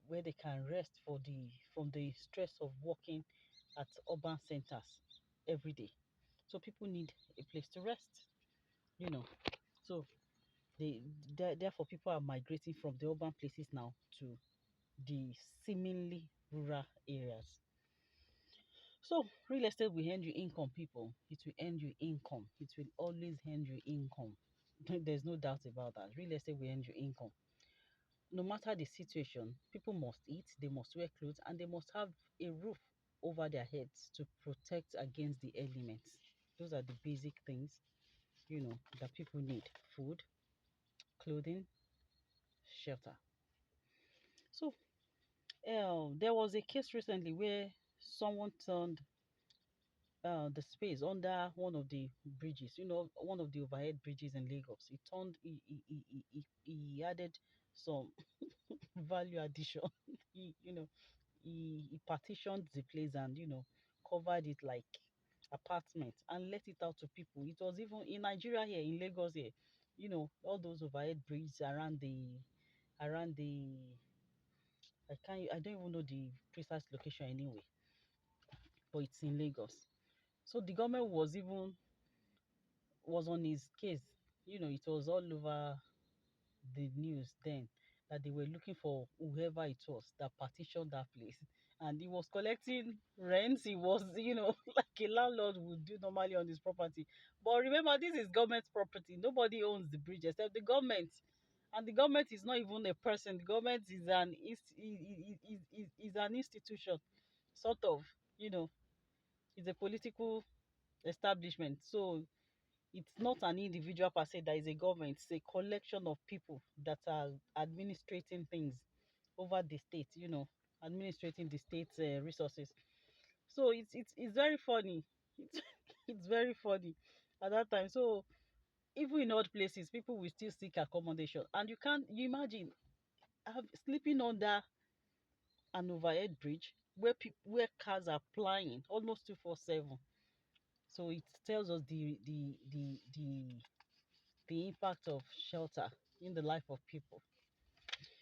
where they can rest from the stress of working at urban centers every day. So people need a place to rest, you know. So therefore people are migrating from the urban places now to the seemingly rural areas. So real estate will earn you income, people. It will earn you income. It will always earn you income. There's no doubt about that. Real estate will earn you income. No matter the situation, people must eat, they must wear clothes, and they must have a roof over their heads to protect against the elements. Those are the basic things, that people need: food, clothing, shelter. So, there was a case recently where someone turned the space under one of the bridges, one of the overhead bridges in Lagos. He turned, he added some value addition. he, you know, he partitioned the place and covered it like apartment and let it out to people. It was even in Nigeria here, in Lagos here, all those overhead bridges around the I don't even know the precise location anyway, but it's in Lagos. So the government was on his case. It was all over the news then that they were looking for whoever it was that partitioned that place. And he was collecting rents. He was, like a landlord would do normally on his property. But remember, this is government property. Nobody owns the bridge except the government. And the government is not even a person. The government is an institution, sort of, you know, it's a political establishment. So it's not an individual per se that is a government. It's a collection of people that are administrating things over the state, administrating the state's resources. So it's very funny. It's it's very funny at that time. So even in odd places, people will still seek accommodation, and you imagine sleeping under an overhead bridge where cars are flying almost 247. So it tells us the impact of shelter in the life of people.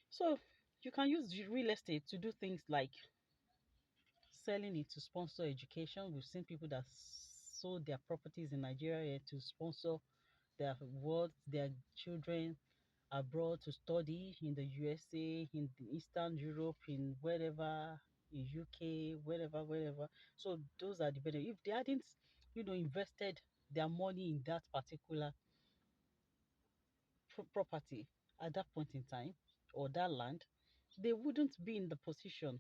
So you can use real estate to do things like selling it to sponsor education. We've seen people that sold their properties in Nigeria to sponsor their children abroad to study in the USA, in the Eastern Europe, in wherever, in UK, wherever. So those are the benefits. If they hadn't, invested their money in that particular property at that point in time or that land, they wouldn't be in the position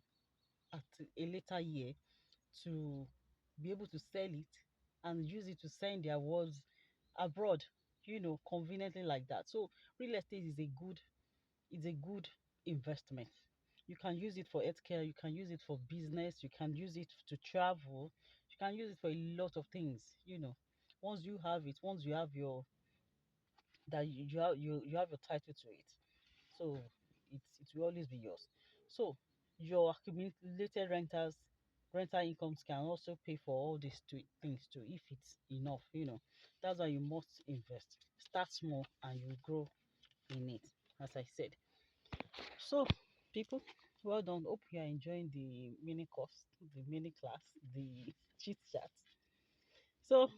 at a later year to be able to sell it and use it to send their words abroad, conveniently like that. So real estate is a good investment. You can use it for healthcare, you can use it for business, you can use it to travel, you can use it for a lot of things. Once you have it, once you have your that you have your title to it, so it will always be yours. So your accumulated rental incomes can also pay for all these things too, if it's enough. That's why you must invest. Start small and you grow in it, as I said. So people, well done. Hope you are enjoying the mini course, the mini class, the chit chat. So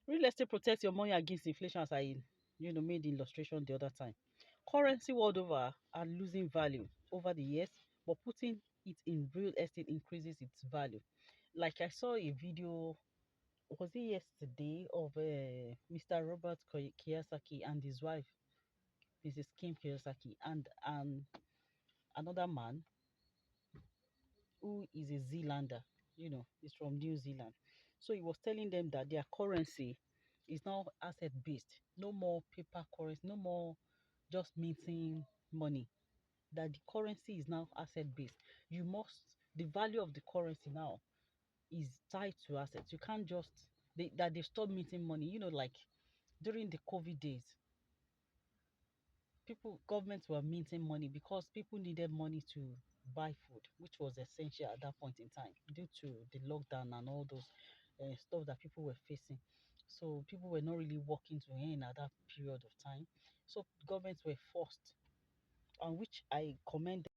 real estate protects your money against inflation, as I made the illustration the other time. Currency world over are losing value over the years, but putting it in real estate increases its value. Like I saw a video, was it yesterday, of Mr. Robert Kiyosaki and his wife, Mrs. Kim Kiyosaki, and another man who is a Zealander, is from New Zealand. So he was telling them that their currency is now asset based. No more paper currency, no more just minting money. That the currency is now asset based. The value of the currency now is tied to assets. You can't just, that they've stopped minting money. Like during the COVID days, governments were minting money because people needed money to buy food, which was essential at that point in time due to the lockdown and all those stuff that people were facing. So people were not really working to earn at that period of time. So governments were forced, and which I commend